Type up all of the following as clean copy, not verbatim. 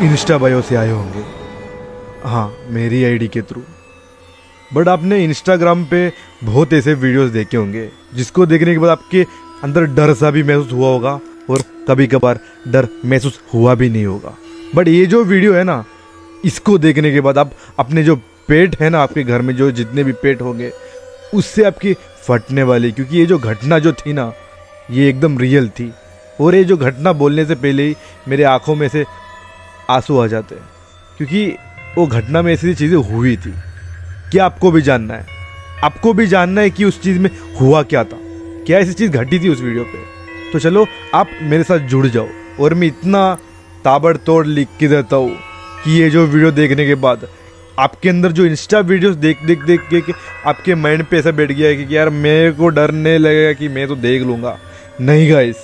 Insta bio से आए होंगे, हाँ मेरी आईडी के थ्रू। बट आपने इंस्टाग्राम पे बहुत ऐसे वीडियोस देखे होंगे जिसको देखने के बाद आपके अंदर डर सा भी महसूस हुआ होगा और कभी कभार डर महसूस हुआ भी नहीं होगा। बट ये जो वीडियो है ना, इसको देखने के बाद आप अपने जो पेट है ना, आपके घर में जो जितने भी पेट होंगे उससे आपकी फटने वाली, क्योंकि ये जो घटना जो थी ना ये एकदम रियल थी। और ये जो घटना बोलने से पहले ही मेरे आंखों में से आंसू आ जाते हैं, क्योंकि वो घटना में ऐसी चीज़ें हुई थी। क्या आपको भी जानना है? आपको भी जानना है कि उस चीज़ में हुआ क्या था, क्या ऐसी चीज़ घटी थी उस वीडियो पे? तो चलो आप मेरे साथ जुड़ जाओ और मैं इतना ताबड़तोड़ लिख के देता हूँ कि ये जो वीडियो देखने के बाद आपके अंदर जो इंस्टा वीडियोस देख देख देख के कि आपके माइंड पे ऐसा बैठ गया है कि यार मेरे को डर नहीं लगेगा कि मैं तो देख लूँगा। नहीं गाइस,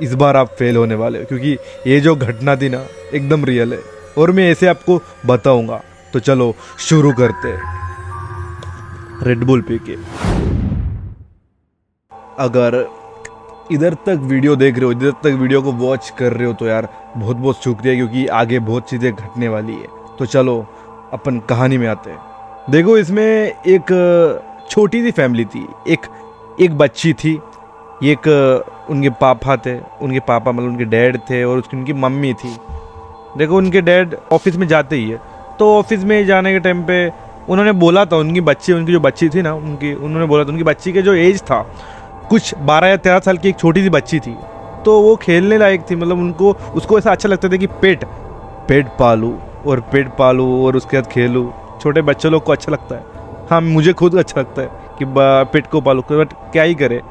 इस बार आप फेल होने वाले हो, क्योंकि ये जो घटना थी ना एकदम रियल है और मैं ऐसे आपको बताऊंगा। तो चलो शुरू करते हैं। रेड बुल पी के। अगर इधर तक वीडियो देख रहे हो, इधर तक वीडियो को वॉच कर रहे हो तो यार बहुत बहुत शुक्रिया, क्योंकि आगे बहुत चीज़ें घटने वाली है। तो चलो अपन कहानी में आते हैं। देखो, इसमें एक छोटी सी फैमिली थी, एक बच्ची थी, एक उनके पापा थे, उनके पापा मतलब उनके डैड थे और उनकी मम्मी थी। देखो, उनके डैड ऑफिस में जाते ही है, तो ऑफिस में जाने के टाइम पे उन्होंने बोला था उनकी जो बच्ची थी ना, उन्होंने बोला था उनकी बच्ची के जो एज था कुछ 12 या 13 साल की एक छोटी सी बच्ची थी, तो वो खेलने लायक थी। मतलब उसको ऐसा अच्छा लगता था कि पेट पालूँ और उसके साथ खेलूँ। छोटे बच्चों लोग को अच्छा लगता है, हाँ मुझे खुद अच्छा लगता है कि पेट को पालूँ, बट क्या ही करे,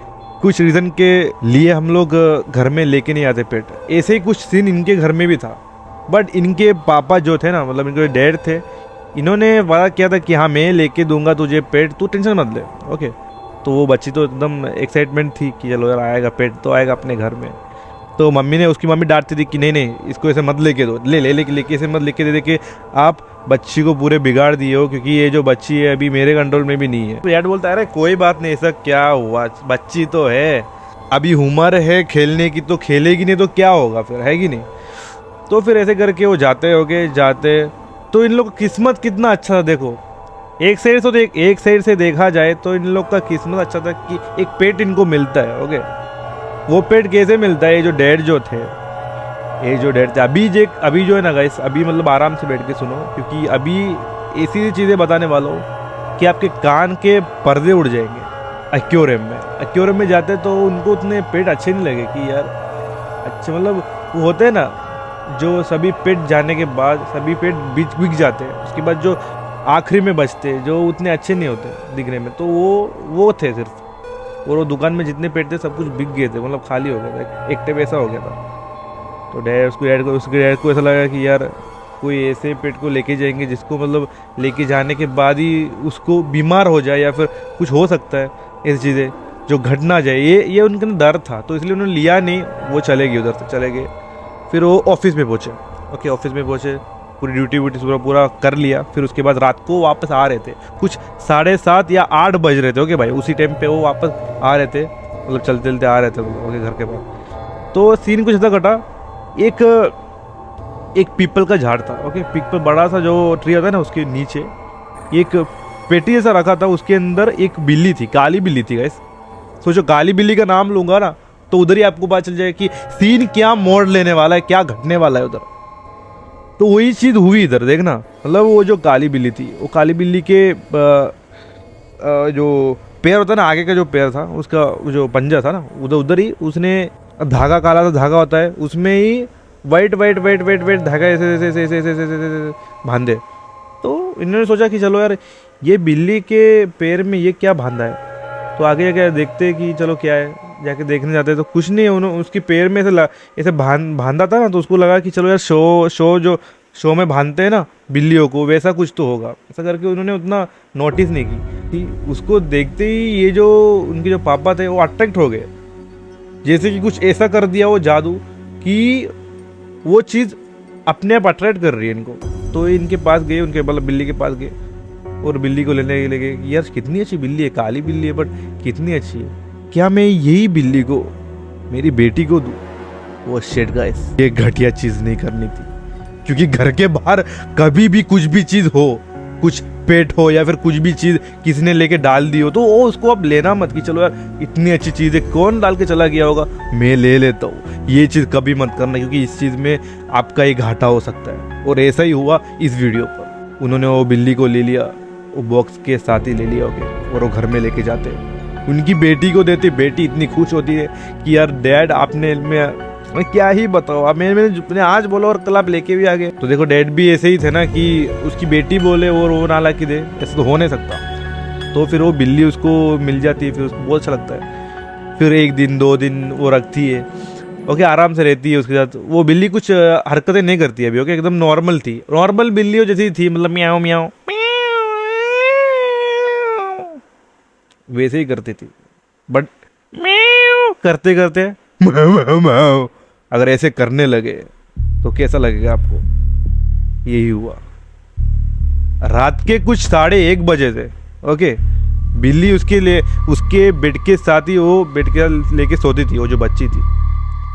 कुछ रीज़न के लिए हम लोग घर में लेके नहीं आते पेट। ऐसे ही कुछ सीन इनके घर में भी था। बट इनके पापा जो थे ना, मतलब इनके डैड थे, इन्होंने वादा किया था कि हाँ मैं लेके दूंगा तुझे पेट, तू टेंशन मत ले, ओके। तो वो बच्ची तो एकदम एक्साइटमेंट थी कि चलो यार आएगा पेट, तो आएगा अपने घर में। तो उसकी मम्मी डांटती थी कि नहीं इसको ऐसे मत लेके दो, लेके ऐसे मत लेके दे के आप बच्ची को पूरे बिगाड़ दिए हो, क्योंकि ये जो बच्ची है अभी मेरे कंट्रोल में भी नहीं है। तो डैड बोलता है अरे कोई बात नहीं, ऐसा क्या हुआ, बच्ची तो है, अभी उम्र है खेलने की, तो खेलेगी नहीं तो क्या होगा फिर, है कि नहीं। तो फिर ऐसे करके वो जाते तो इन लोग का किस्मत कितना अच्छा था। देखो, एक साइड से देखा जाए तो इन लोग का किस्मत अच्छा था कि एक पेट इनको मिलता है, ओके। वो पेट कैसे मिलता है? ये जो डैड थे अभी जो है ना गाइस, अभी मतलब आराम से बैठ के सुनो, क्योंकि अभी ऐसी चीज़ें बताने वाला हूँ कि आपके कान के पर्दे उड़ जाएंगे। एक्वेरियम में जाते तो उनको उतने पेट अच्छे नहीं लगे कि यार अच्छे, मतलब वो होते हैं ना जो सभी पेट जाने के बाद सभी पेट बिक जाते हैं, उसके बाद जो आखिरी में बचते जो उतने अच्छे नहीं होते दिखने में, तो वो थे सिर्फ। और वो दुकान में जितने पेट थे सब कुछ बिक गए थे, मतलब खाली हो गया था, एक टाइप ऐसा हो गया था। तो उसके डैड को ऐसा लगा कि यार कोई ऐसे पेट को लेके जाएंगे जिसको मतलब लेके जाने के बाद ही उसको बीमार हो जाए या फिर कुछ हो सकता है, ऐसी चीज़ें जो घट ना जाए, ये उनके अंदर डर था। तो इसलिए उन्होंने लिया नहीं, वो चले गए, उधर से चले गए। फिर वो ऑफिस में पहुँचे, ओके, ऑफिस में पहुँचे, पूरी ड्यूटी पूरा कर लिया। फिर उसके बाद रात को वापस आ रहे थे, कुछ 7:30 या 8 बज रहे थे, ओके भाई, उसी टाइम पे वो वापस आ रहे थे, मतलब चलते आ रहे थे ओके घर के पास। तो सीन कुछ ऐसा घटा, एक पीपल का झाड़ था, ओके, पीपल बड़ा सा जो ट्री होता है ना, उसके नीचे एक पेटी जैसा रखा था, उसके अंदर एक बिल्ली थी, काली बिल्ली थी गाइस। सोचो, काली बिल्ली का नाम लूंगा ना तो उधर ही आपको पता चल जाए कि सीन क्या मोड़ लेने वाला है, क्या घटने वाला है उधर। तो वही चीज़ हुई इधर, देखना। मतलब वो जो काली बिल्ली थी, वो काली बिल्ली के जो पैर होता है ना, आगे का जो पैर था, उसका जो पंजा था ना, उधर ही उसने धागा, काला सा धागा होता है, उसमें ही वाइट धागा ऐसे बांधे। तो इन्होंने सोचा कि चलो यार ये बिल्ली के पैर में ये क्या बांधा है। तो आगे जाके देखते कि चलो क्या है, जाके देखने जाते तो कुछ नहीं है, उन्होंने उसके पैर में ऐसे बांधा था ना, तो उसको लगा कि चलो यार शो में बांधते हैं ना बिल्लियों को, वैसा कुछ तो होगा। ऐसा करके उन्होंने उतना नोटिस नहीं की। उसको देखते ही ये जो उनके जो पापा थे वो अट्रैक्ट हो गए, जैसे कि कुछ ऐसा कर दिया वो जादू कि वो चीज़ अपने आप अट्रैक्ट कर रही है इनको। तो इनके पास गए, उनके मतलब बिल्ली के पास गए और बिल्ली को लेने लगे। यार कितनी अच्छी बिल्ली है, काली बिल्ली है बट कितनी अच्छी है, क्या मैं यही बिल्ली को मेरी बेटी को दूँ? वो शिट गाइस, ये घटिया चीज़ नहीं करनी थी। क्योंकि घर के बाहर कभी भी कुछ भी चीज हो, कुछ पेट हो या फिर कुछ भी चीज किसी ने लेके डाल दी हो, तो वो उसको अब लेना मत कि चलो यार इतनी अच्छी चीज है कौन डाल के चला गया होगा, मैं ले लेता हूँ। ये चीज कभी मत करना, क्योंकि इस चीज में आपका एक घाटा हो सकता है। और ऐसा ही हुआ इस वीडियो पर। उन्होंने वो बिल्ली को ले लिया, वो बॉक्स के साथ ही ले लिया और वो घर में लेके जाते, उनकी बेटी को देते। बेटी इतनी खुश होती है कि यार डैड आपने, मैं क्या ही बताओ, अब मैंने आज बोला और कल आप लेके भी आ गए। तो देखो डैड भी ऐसे ही थे ना कि उसकी बेटी बोले और वो ना ला के दे, ऐसे तो हो नहीं सकता। तो फिर वो बिल्ली उसको मिल जाती है, फिर उसको बहुत अच्छा लगता है। फिर 1 दिन 2 दिन वो रखती है, ओके, आराम से रहती है उसके साथ। वो बिल्ली कुछ हरकतें नहीं करती अभी, ओके, एकदम नॉर्मल थी, नॉर्मल बिल्ली जैसी थी, मतलब म्याऊं म्याऊं वैसे ही करती थी। बट करते करते अगर ऐसे करने लगे तो कैसा लगेगा आपको? यही हुआ। रात के कुछ 1:30 बजे थे, ओके, बिल्ली उसके बेड के साथ ही वो बेड के लेके सोती थी, वो जो बच्ची थी।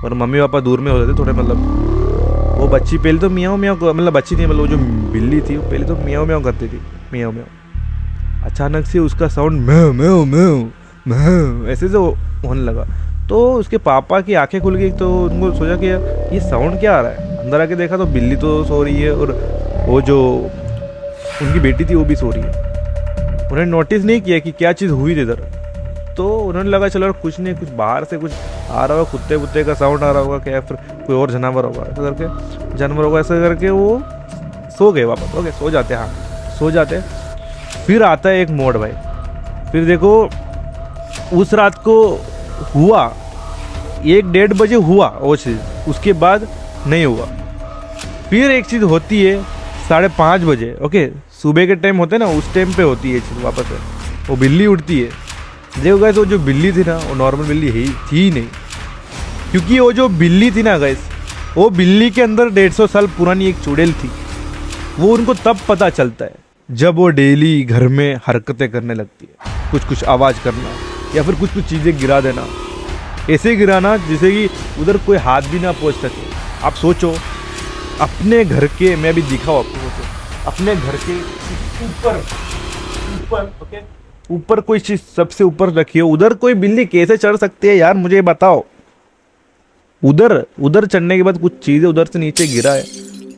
और मम्मी पापा दूर में होते थे थोड़े, मतलब वो बच्ची पहले तो मियाँ मियाँ, मतलब बच्ची थी, मतलब वो जो बिल्ली थी वो पहले तो मियाँ मियाँ करती थी, मियाँ मियाँ। अचानक से उसका साउंड म्याऊ म्याऊ म्याऊ म्याऊ ऐसे से होने लगा। तो उसके पापा की आंखें खुल गई, तो उनको सोचा कि ये साउंड क्या आ रहा है। अंदर आके देखा तो बिल्ली तो सो रही है और वो जो उनकी बेटी थी वो भी सो रही है। उन्होंने नोटिस नहीं किया कि क्या चीज़ हुई थी इधर। तो उन्होंने लगा चलो कुछ नहीं, कुछ बाहर से कुछ आ रहा होगा, कुत्ते कुत्ते का साउंड आ रहा होगा क्या, फिर कोई और जानवर होगा, ऐसा करके जानवर होगा, ऐसा करके वो सो गए वापस। ओके, सो जाते, हाँ सो जाते। फिर आता है एक मोड भाई। फिर देखो उस रात को हुआ 1-1:30 बजे हुआ वो चीज़, उसके बाद नहीं हुआ। फिर एक चीज़ होती है 5:30 बजे, ओके, सुबह के टाइम होते हैं ना, उस टाइम पे होती है चीज़ वापस है। वो बिल्ली उठती है। देखो गाइस, वो जो बिल्ली थी ना वो नॉर्मल बिल्ली थी ही नहीं, क्योंकि वो जो बिल्ली थी ना गाइस, वो बिल्ली के अंदर 150 साल पुरानी एक चुड़ैल थी। वो उनको तब पता चलता है जब वो डेली घर में हरकतें करने लगती है, कुछ आवाज़ करना या फिर कुछ चीज़ें गिरा देना, ऐसे गिराना जिसे कि उधर कोई हाथ भी ना पहुंच सके। आप सोचो अपने घर के, मैं भी दिखाऊँ आपको, सोचो अपने घर के ऊपर ओके, ऊपर कोई चीज़ सबसे ऊपर रखी हो, उधर कोई बिल्ली कैसे चढ़ सकती है यार, मुझे बताओ। उधर चढ़ने के बाद कुछ चीज़ें उधर से नीचे गिरा है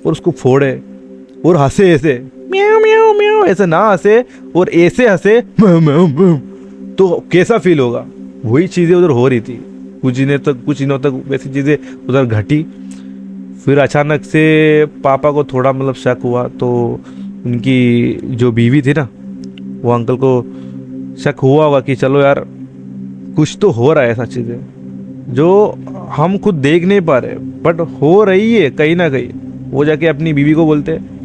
और उसको फोड़े और हंसे ऐसे म्याऊ म्याऊ म्याऊ, ऐसे ना हंसे और ऐसे हंसे तो कैसा फील होगा? वही चीज़ें उधर हो रही थी कुछ दिनों तक वैसी चीज़ें उधर घटी। फिर अचानक से पापा को थोड़ा मतलब शक हुआ, तो उनकी जो बीवी थी ना, वो अंकल को शक हुआ होगा कि चलो यार कुछ तो हो रहा है, ऐसा चीज़ें जो हम खुद देख नहीं पा रहे बट हो रही है कहीं ना कहीं। वो जाके अपनी बीवी को बोलते हैं।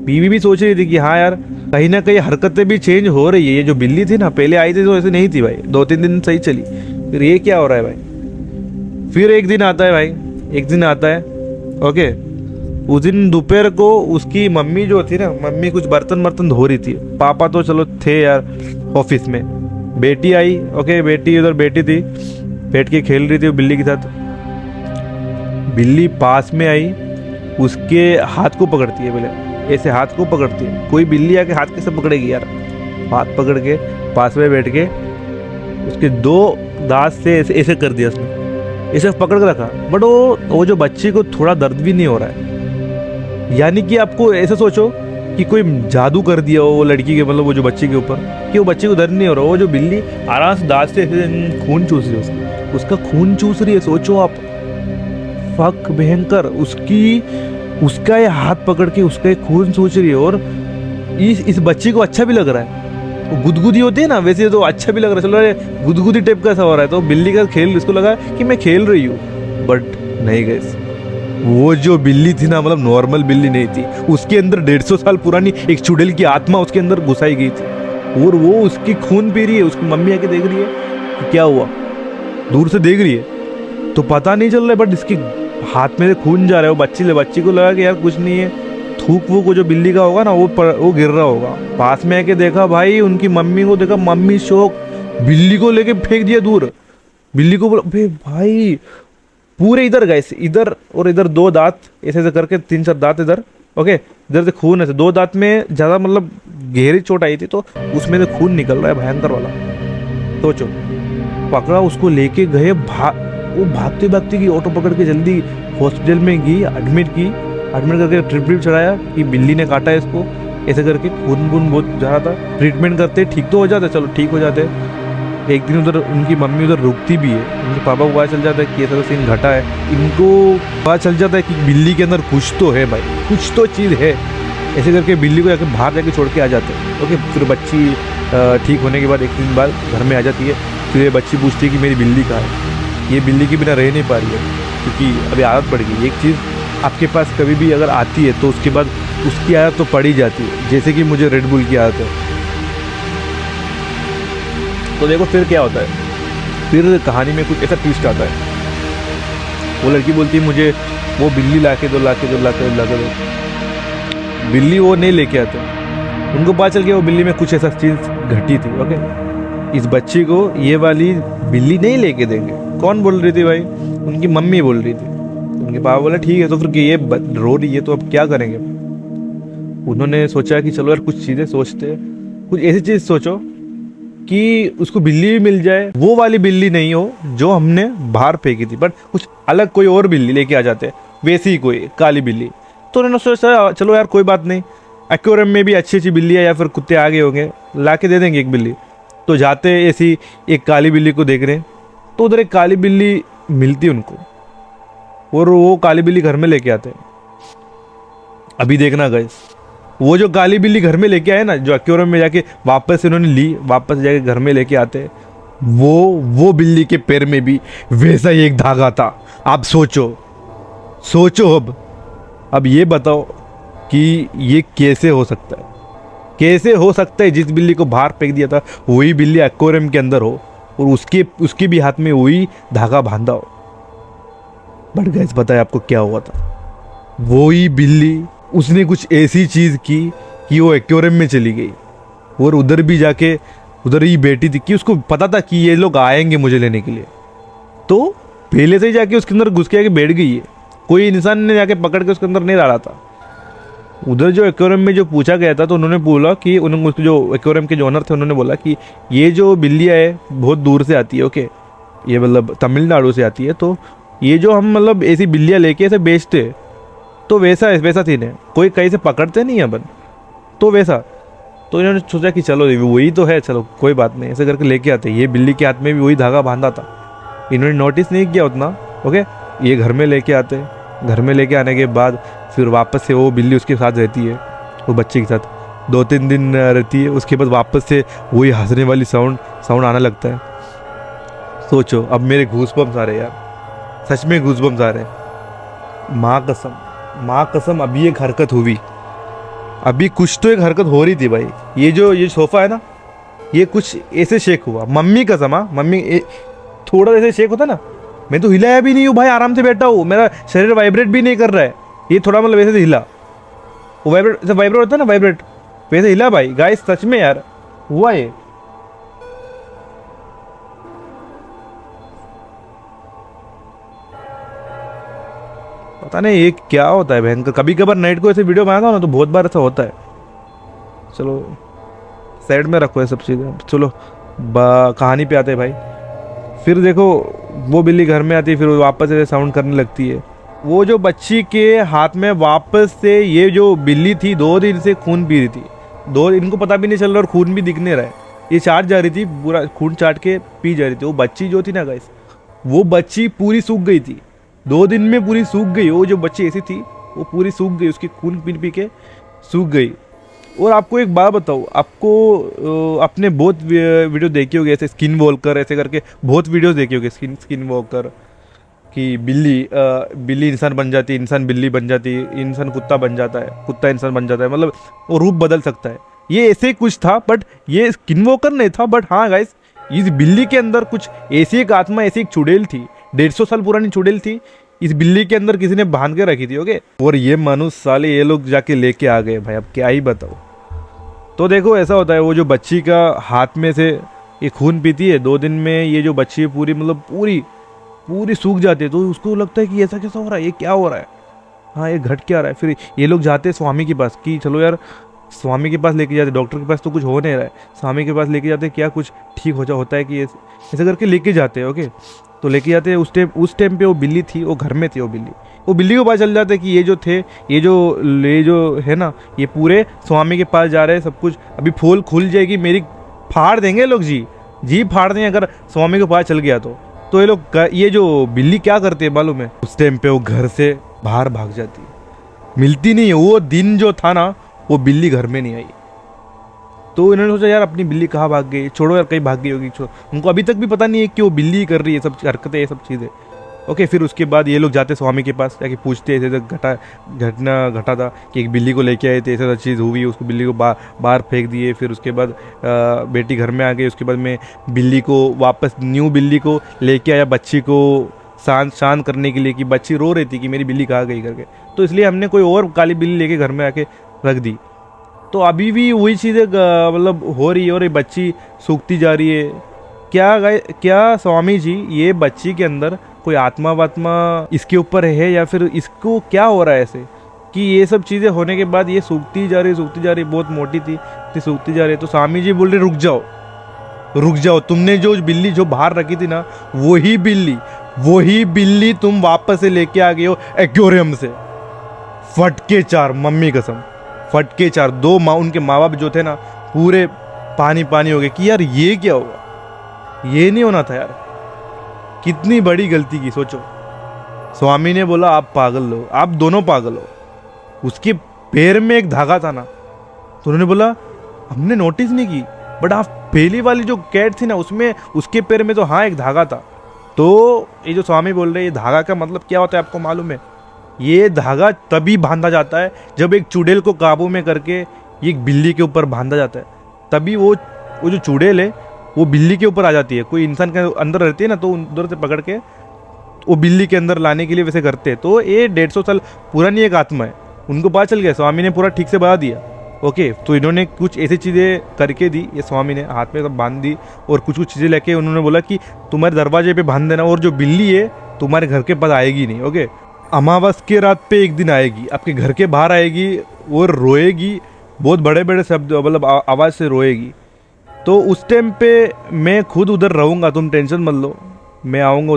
बीवी भी सोच रही थी कि हाँ यार कहीं ना कहीं हरकतें भी चेंज हो रही है। ये जो बिल्ली थी ना, पहले आई थी तो ऐसे नहीं थी भाई, 2-3 दिन सही चली, फिर ये क्या हो रहा है भाई? फिर एक दिन आता है ओके, उस दिन दोपहर को उसकी मम्मी जो थी ना, मम्मी कुछ बर्तन धो रही थी। पापा तो चलो थे यार ऑफिस में। बेटी आई, ओके, बेटी उधर बैठी थी, बैठ के खेल रही थी बिल्ली के साथ। बिल्ली पास में आई, उसके हाथ को पकड़ती है, पहले ऐसे हाथ को पकड़ती है। कोई बिल्ली आके हाथ कैसे पकड़ेगी यार? हाथ पकड़ के पास में बैठ के उसके 2 दांत से ऐसे कर दिया उसने, ऐसे पकड़ के रखा। बट वो जो बच्ची को थोड़ा दर्द भी नहीं हो रहा है। यानी कि आपको ऐसा सोचो कि कोई जादू कर दिया हो वो लड़की के, मतलब वो जो बच्ची के ऊपर, कि वो बच्ची को दर्द नहीं हो रहा। वो जो बिल्ली आराम से दांत से खून चूस रही है, उसका खून चूस रही है। सोचो आप, फक भयंकर, उसका ये हाथ पकड़ के उसका ये खून चूस रही है। और इस बच्ची को अच्छा भी लग रहा है। वो गुदगुदी होती है ना, वैसे तो अच्छा भी लग रहा है, चलो अरे गुदगुदी टाइप का सा हो रहा है। तो बिल्ली का खेल, इसको लगा कि मैं खेल रही हूँ, बट नहीं गाइस, वो जो बिल्ली थी ना, मतलब नॉर्मल बिल्ली नहीं थी, उसके अंदर 150 साल पुरानी एक चुड़ैल की आत्मा उसके अंदर घुसाई गई थी। और वो उसकी खून पी रही है। उसकी मम्मी आके देख रही है कि क्या हुआ, दूर से देख रही है तो पता नहीं चल रहा है, बट इसके हाथ में से खून जा रहा है। वो बच्ची को लगा कि यार कुछ नहीं है, थूक वो जो बिल्ली का होगा ना, वो गिर रहा होगा। पास में आके देखा भाई, उनकी मम्मी को देखा, मम्मी शौक, बिल्ली को लेके फेंक दिया दूर। बिल्ली को बोला भाई पूरे इधर गए, इधर और इधर 2 दांत ऐसे ऐसे करके 3-4 दांत इधर, ओके, इधर से खून है, 2 दांत में ज़्यादा मतलब गहरी चोट आई थी तो उसमें से खून निकल रहा है भयंकर वाला। सोचो, पकड़ा उसको, लेके गए, वो भागते भागते की ऑटो पकड़ के जल्दी हॉस्पिटल में गई, एडमिट करके ट्रिप चढ़ाया कि बिल्ली ने काटा है इसको, ऐसे करके खून वून बहुत जा रहा था। ट्रीटमेंट करते ठीक तो हो जाता, चलो ठीक हो जाते। एक दिन उधर उनकी मम्मी उधर रुकती भी है, उनके पापा को पता चल जाता है कि ऐसा सीन घटा है, इनको पता चल जाता है कि बिल्ली के अंदर कुछ तो है भाई, कुछ तो चीज़ है। ऐसे करके बिल्ली को जाके बाहर जाके छोड़ के आ जाते हैं। ओके, फिर बच्ची ठीक होने के बाद 1 दिन बाद घर में आ जाती है। फिर ये बच्ची पूछती है कि मेरी बिल्ली कहाँ है। ये बिल्ली के बिना रह नहीं पा रही है क्योंकि अभी आदत पड़ गई। एक चीज़ आपके पास कभी भी अगर आती है तो उसके बाद उसकी आदत तो पड़ ही जाती है, जैसे कि मुझे रेड बुल की आदत है। तो देखो फिर क्या होता है, फिर कहानी में कुछ ऐसा ट्विस्ट आता है। वो लड़की बोलती है मुझे वो बिल्ली लाके दो। बिल्ली वो नहीं लेके आते, उनको पता चल गया वो बिल्ली में कुछ ऐसा चीज़ घटी थी। ओके, इस बच्ची को ये वाली बिल्ली नहीं लेके देंगे। कौन बोल रही थी भाई? उनकी मम्मी बोल रही थी। उनके पापा बोला ठीक है, तो फिर ये रो रही है तो अब क्या करेंगे। उन्होंने सोचा कि चलो यार कुछ चीज़ें सोचते हैं, कुछ ऐसी चीज़ सोचो कि उसको बिल्ली भी मिल जाए, वो वाली बिल्ली नहीं हो जो हमने बाहर फेंकी थी, बट कुछ अलग कोई और बिल्ली लेके आ जाते, वैसी कोई काली बिल्ली। तो उन्होंने सोचा चलो यार कोई बात नहीं, एक्वेरियम में भी अच्छी अच्छी बिल्ली है या फिर कुत्ते आ गए होंगे, ला के दे देंगे एक बिल्ली। तो जाते ऐसी एक काली बिल्ली को देख रहे हैं, तो उधर एक काली बिल्ली मिलती उनको, और वो काली बिल्ली घर में लेके आते हैं। अभी देखना गाइस, वो जो काली बिल्ली घर में लेके आए ना, जो एक्वेरियम में जाके वापस से उन्होंने ली, वापस जाके घर में लेके आते, वो बिल्ली के पैर में भी वैसा ही एक धागा था। आप सोचो अब ये बताओ कि ये कैसे हो सकता है? कैसे हो सकता है जिस बिल्ली को बाहर फेंक दिया था वही बिल्ली एक्वेरियम के अंदर हो और उसके भी हाथ में वही धागा बांधा हो? बट गाइस पता है आपको क्या हुआ था? वही बिल्ली, उसने कुछ ऐसी चीज की कि वो एक्वेरियम में चली गई और उधर भी जाके उधर ही बैठी थी कि उसको पता था कि ये लोग आएंगे मुझे लेने के लिए, तो पहले से ही जाके उसके अंदर घुस के आके बैठ गई है। कोई इंसान ने जाके पकड़ के उसके अंदर नहीं डाला था। उधर जो एक्वेरियम में जो पूछा गया था तो उन्होंने बोला कि उन्होंने जो एक्वेरियम के जो ओनर थे उन्होंने बोला कि ये जो बिल्लियाँ है बहुत दूर से आती है। ओके, ये मतलब तमिलनाडु से आती है, तो ये जो हम मतलब ऐसी बिल्लियाँ लेके ऐसे बेचते, तो वैसा सीन है, कोई कहीं से पकड़ते नहीं अपन, तो वैसा। तो इन्होंने सोचा कि चलो वही तो है, चलो कोई बात नहीं, ऐसे करके लेके आते। ये बिल्ली के हाथ में भी वही धागा बांधा था, इन्होंने नोटिस नहीं किया उतना। ओके, ये घर में लेके आते, घर में लेके आने के बाद फिर वापस से वो बिल्ली उसके साथ रहती है, वो बच्चे के साथ 2-3 दिन रहती है। उसके बाद वापस से वही हंसने वाली साउंड आने लगता है। सोचो, अब मेरे गूज़बम्स आ रहे यार, सच में गूज़बम्स आ रहे हैं। माँ कसम अभी एक हरकत हुई, अभी कुछ तो एक हरकत हो रही थी भाई। ये सोफ़ा है ना, ये कुछ ऐसे शेक हुआ, मम्मी कसम। हाँ, मम्मी थोड़ा ऐसे शेक होता ना, मैं तो हिलाया भी नहीं हूँ भाई, आराम से बैठा हूँ, मेरा शरीर वाइब्रेट भी नहीं कर रहा है। ये थोड़ा मतलब वैसे हिला, वो वाइब्रेट होता है ना, वाइब्रेट वैसे हिला भाई। गाइस सच में यार हुआ ये। पता नहीं ये क्या होता है भयंकर। कभी कभार नाइट को ऐसे वीडियो बनाता हूँ ना तो बहुत बार ऐसा होता है। चलो साइड में रखो ये सब चीज़ें, चलो कहानी पे आते हैं भाई। फिर देखो वो बिल्ली घर में आती है, फिर वो वापस ऐसे साउंड करने लगती है। वो जो बच्ची के हाथ में वापस से ये जो बिल्ली थी 2 दिन से खून पी रही थी, इनको पता भी नहीं चल रहा और खून भी दिख नहीं रहा है, ये चाट जा रही थी, पूरा खून चाट के पी जा रही थी। वो बच्ची जो थी ना गाइस, वो बच्ची पूरी सूख गई थी, 2 दिन में पूरी सूख गई। वो जो बच्ची ऐसी थी वो पूरी सूख गई, उसकी खून पी पी के सूख गई। और आपको एक बात बताऊँ, आपको आपने बहुत वीडियो देखी होगी ऐसे स्किन वॉकर ऐसे करके, बहुत वीडियोस देखी होगी स्किन वॉकर कि बिल्ली इंसान बन जाती है, इंसान बिल्ली बन जाती है, इंसान कुत्ता बन जाता है, कुत्ता इंसान बन जाता है, मतलब वो रूप बदल सकता है। ये ऐसे ही कुछ था, बट ये स्किन वॉकर नहीं था। बट हाँ गाइस, इस बिल्ली के अंदर कुछ ऐसी एक आत्मा, ऐसी एक चुड़ैल थी, 150 साल पुरानी चुड़ैल थी, इस बिल्ली के अंदर किसी ने बांध के रखी थी। ओके, और ये मनुष्य साले ये लोग जाके लेके आ गए भाई, अब क्या ही बताओ। तो देखो ऐसा होता है, वो जो बच्ची का हाथ में से ये खून पीती है, 2 दिन में ये जो बच्ची है पूरी मतलब पूरी पूरी सूख जाती है। तो उसको लगता है कि ऐसा कैसा हो रहा है, ये क्या हो रहा है, हाँ ये घट क्या रहा है। फिर ये लोग जाते हैं स्वामी के पास कि चलो यार स्वामी के पास लेके जाते, डॉक्टर के पास तो कुछ हो नहीं रहा है, स्वामी के पास लेके जाते क्या कुछ ठीक होता है कि ऐसे करके लेके जाते हैं। ओके, तो लेके जाते हैं। उस टाइम पे वो बिल्ली थी, वो घर में थी। वो बिल्ली को पता चल जाता है कि ये जो है ना, ये पूरे स्वामी के पास जा रहे हैं, सब कुछ अभी फूल खुल जाएगी मेरी, फाड़ देंगे लोग, जी फाड़ देंगे अगर स्वामी को पता चल गया तो ये जो बिल्ली क्या करती है मालूम है, उस टाइम पे वो घर से बाहर भाग जाती है, मिलती नहीं है। वो दिन जो था ना, वो बिल्ली घर में नहीं आई। तो इन्होंने सोचा यार अपनी बिल्ली कहाँ भाग गई, छोड़ो यार कहीं भाग गई होगी, छोड़ो। उनको अभी तक भी पता नहीं है कि वो बिल्ली कर रही है सब हरकतें, ये सब चीज़ें। ओके, फिर उसके बाद ये लोग जाते स्वामी के पास, जाके पूछते ऐसे घटना घटा था कि एक बिल्ली को लेके आए थे, ऐसा चीज़ हुई, उसको बिल्ली को बाहर फेंक दिए। फिर उसके बाद बेटी घर में आ गई। उसके बाद मैं बिल्ली को वापस न्यू बिल्ली को लेके आया, बच्ची को शांत करने के लिए, कि बच्ची रो रही थी कि मेरी बिल्ली कहाँ गई करके। तो इसलिए हमने कोई और काली बिल्ली लेके घर में आके रख दी। तो अभी भी वही चीज़ें मतलब हो रही है, और ये बच्ची सूखती जा रही है। क्या स्वामी जी, ये बच्ची के अंदर कोई आत्मा वात्मा इसके ऊपर है, या फिर इसको क्या हो रहा है ऐसे कि ये सब चीज़ें होने के बाद ये सूखती जा रही, बहुत मोटी थी, सूखती जा रही। तो स्वामी जी बोल रहे रुक जाओ, तुमने जो बिल्ली जो बाहर रखी थी ना, वही बिल्ली तुम वापस से लेके आ गए हो एक्वेरियम से। फटके 4, मम्मी कसम, फटके 4। उनके माँ बाप जो थे ना, पूरे पानी हो गए कि यार ये क्या हुआ, ये नहीं होना था यार, कितनी बड़ी गलती की, सोचो। स्वामी ने बोला आप पागल हो, आप दोनों पागल हो। उसके पैर में एक धागा था ना, तो उन्होंने बोला हमने नोटिस नहीं की, बट आप पहली वाली जो कैट थी ना, उसमें उसके पैर में तो हाँ एक धागा था। तो ये जो स्वामी बोल रहे हैं, ये धागा का मतलब क्या होता है आपको मालूम है? ये धागा तभी बांधा जाता है जब एक चुड़ैल को काबू में करके एक बिल्ली के ऊपर बांधा जाता है, तभी वो जो चुड़ैल है वो बिल्ली के ऊपर आ जाती है। कोई इंसान के अंदर रहती है ना, तो उधर से पकड़ के वो बिल्ली के अंदर लाने के लिए वैसे करते हैं। तो ये 150 साल पुरानी एक आत्मा है, उनको पता चल गया, स्वामी ने पूरा ठीक से बता दिया। ओके, तो इन्होंने कुछ ऐसी चीज़ें करके दी, ये स्वामी ने हाथ में सब बांध दी, और कुछ चीज़ें लेके उन्होंने बोला कि तुम्हारे दरवाजे पे बांध देना, और जो बिल्ली है तुम्हारे घर के पास आएगी नहीं। ओके, अमावस के रात पे एक दिन आएगी, आपके घर के बाहर आएगी और रोएगी, बहुत बड़े बड़े शब्द मतलब आवाज़ से रोएगी। तो उस टाइम पे मैं खुद उधर रहूँगा, तुम टेंशन मत लो, मैं आऊँगा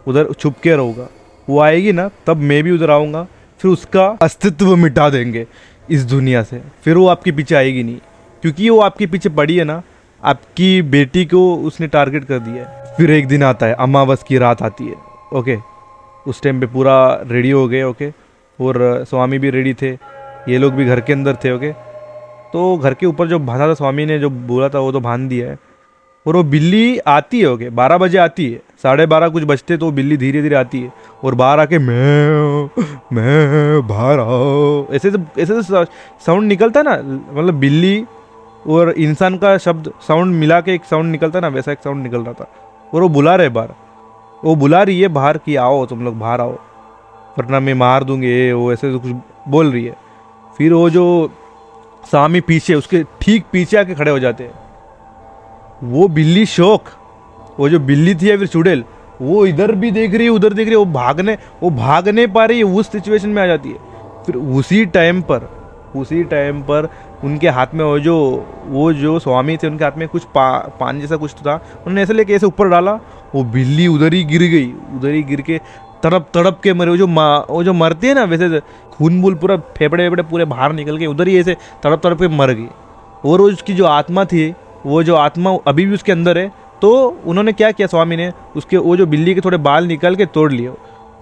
उधर छुप के रहूँगा। वो आएगी ना, तब मैं भी उधर आऊँगा, फिर उसका अस्तित्व मिटा देंगे इस दुनिया से, फिर वो आपके पीछे आएगी नहीं, क्योंकि वो आपके पीछे पड़ी है ना, आपकी बेटी को उसने टारगेट कर दिया है। फिर एक दिन आता है, अमावस की रात आती है। ओके, उस टाइम पे पूरा रेडी हो गए। ओके, और स्वामी भी रेडी थे, ये लोग भी घर के अंदर थे। ओके, तो घर के ऊपर जो बांधा था स्वामी ने, जो बोला था वो तो बांध दिया है। और वो बिल्ली आती है। ओके, 12 बजे आती है, 12:30 कुछ बजते, तो बिल्ली धीरे धीरे आती है और बाहर आके मैं बाहर आओ, ऐसे तो साउंड निकलता है ना, मतलब बिल्ली और इंसान का शब्द साउंड मिला के एक साउंड निकलता है ना, वैसा एक साउंड निकल रहा था। और वो बुला रहे बाहर, वो बुला रही है बाहर कि आओ तुम लोग बाहर आओ, वरना मैं मार दूंगी, वो ऐसे तो कुछ बोल रही है। फिर वो जो स्वामी पीछे, उसके ठीक पीछे आके खड़े हो जाते हैं। वो बिल्ली शौक, वो जो बिल्ली थी या फिर चुड़ैल, वो इधर भी देख रही है उधर देख रही है, वो भाग नहीं पा रही है, उस सिचुएशन में आ जाती है। फिर उसी टाइम पर उनके हाथ में वो जो स्वामी थे, उनके हाथ में कुछ पानी जैसा कुछ था, उन्होंने ऐसे लेके ऐसे ऊपर डाला, वो बिल्ली उधर ही गिर के तड़प के मरे। वो जो मरती है ना, वैसे खून बूल पूरा फेफड़े पूरे बाहर निकल के उधर ही ऐसे तड़प के मर गई। और उसकी जो आत्मा थी, वो जो आत्मा अभी भी उसके अंदर है। तो उन्होंने क्या किया, स्वामी ने उसके वो जो बिल्ली के थोड़े बाल निकाल के तोड़ लिए,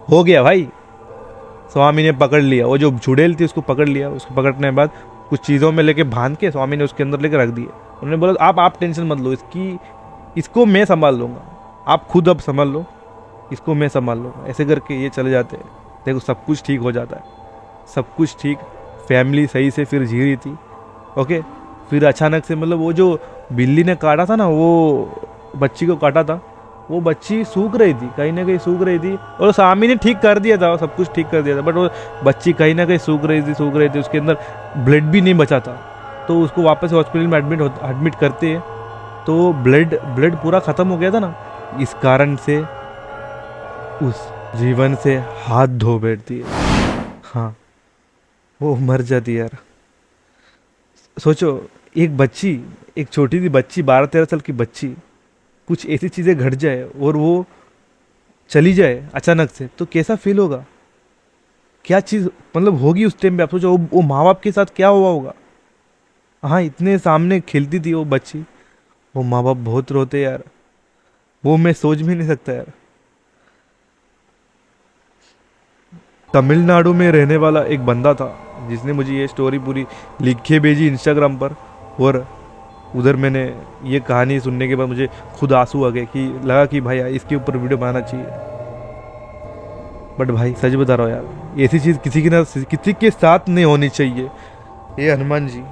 हो गया भाई। स्वामी ने पकड़ लिया, वो जो चुड़ैल थी उसको पकड़ लिया। उसको पकड़ने के बाद कुछ चीज़ों में लेके बांध के स्वामी ने उसके अंदर लेके रख दिया। उन्होंने बोला आप टेंशन मत लो, इसको मैं संभाल लूँगा, आप खुद अब संभाल लो, इसको मैं संभाल लूँगा। ऐसे करके ये चले जाते हैं। देखो सब कुछ ठीक हो जाता है, सब कुछ ठीक, फैमिली सही से फिर जी रही थी। ओके, फिर अचानक से मतलब वो जो बिल्ली ने काटा था ना, वो बच्ची को काटा था, वो बच्ची सूख रही थी, कहीं ना कहीं सूख रही थी। और स्वामी ने ठीक कर दिया था, सब कुछ ठीक कर दिया था, बट वो बच्ची कहीं ना कहीं सूख रही थी, उसके अंदर ब्लड भी नहीं बचा था। तो उसको वापस हॉस्पिटल में एडमिट करते हैं, तो ब्लड पूरा ख़त्म हो गया था ना, इस कारण से उस जीवन से हाथ धो बैठती है। हाँ, वो मर जाती है यार। सोचो, एक बच्ची, एक छोटी सी बच्ची, 12-13 साल की बच्ची, कुछ ऐसी चीज़ें घट जाए और वो चली जाए अचानक से, तो कैसा फील होगा? क्या चीज़ मतलब होगी उस टाइम पे? आप सोचो वो माँ बाप के साथ क्या हुआ होगा। हाँ, इतने सामने खेलती थी वो बच्ची, वो माँ बाप बहुत रोते यार। वो मैं सोच भी नहीं सकता यार। तमिलनाडु में रहने वाला एक बंदा था जिसने मुझे ये स्टोरी पूरी लिख के भेजी इंस्टाग्राम पर, और उधर मैंने ये कहानी सुनने के बाद मुझे खुद आंसू आ गए कि लगा कि भाई यार इसके ऊपर वीडियो बनाना चाहिए। बट भाई सच बता रहा हूँ यार, ऐसी चीज़ किसी के साथ नहीं होनी चाहिए। ये हनुमान जी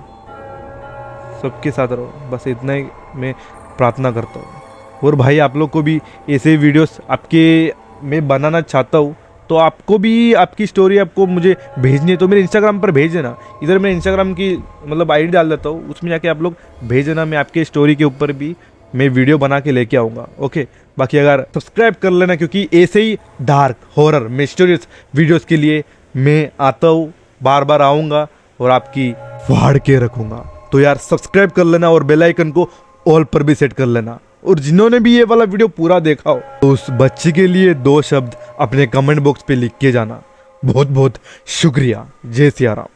सबके साथ रहो, बस इतना ही मैं प्रार्थना करता हूँ। और भाई आप लोग को भी ऐसे वीडियोस आपके मैं बनाना चाहता हूँ, तो आपको भी आपकी स्टोरी आपको मुझे भेजनी है तो मेरे इंस्टाग्राम पर भेज देना। इधर मैं इंस्टाग्राम की मतलब आईडी डाल देता हूँ, उसमें जाके आप लोग भेज देना। मैं आपके स्टोरी के ऊपर भी मैं वीडियो बना के लेके आऊँगा। ओके, बाकी अगर सब्सक्राइब कर लेना, क्योंकि ऐसे ही डार्क हॉरर मिस्टीरियस वीडियोस के लिए मैं आता हूँ, बार बार आऊँगा और आपकी फाड़ के रखूँगा। तो यार सब्सक्राइब कर लेना और बेल आइकन को ऑल पर भी सेट कर लेना। और जिन्होंने भी ये वाला वीडियो पूरा देखा हो, तो उस बच्ची के लिए 2 शब्द अपने कमेंट बॉक्स पे लिख के जाना। बहुत बहुत शुक्रिया। जय सिया राम।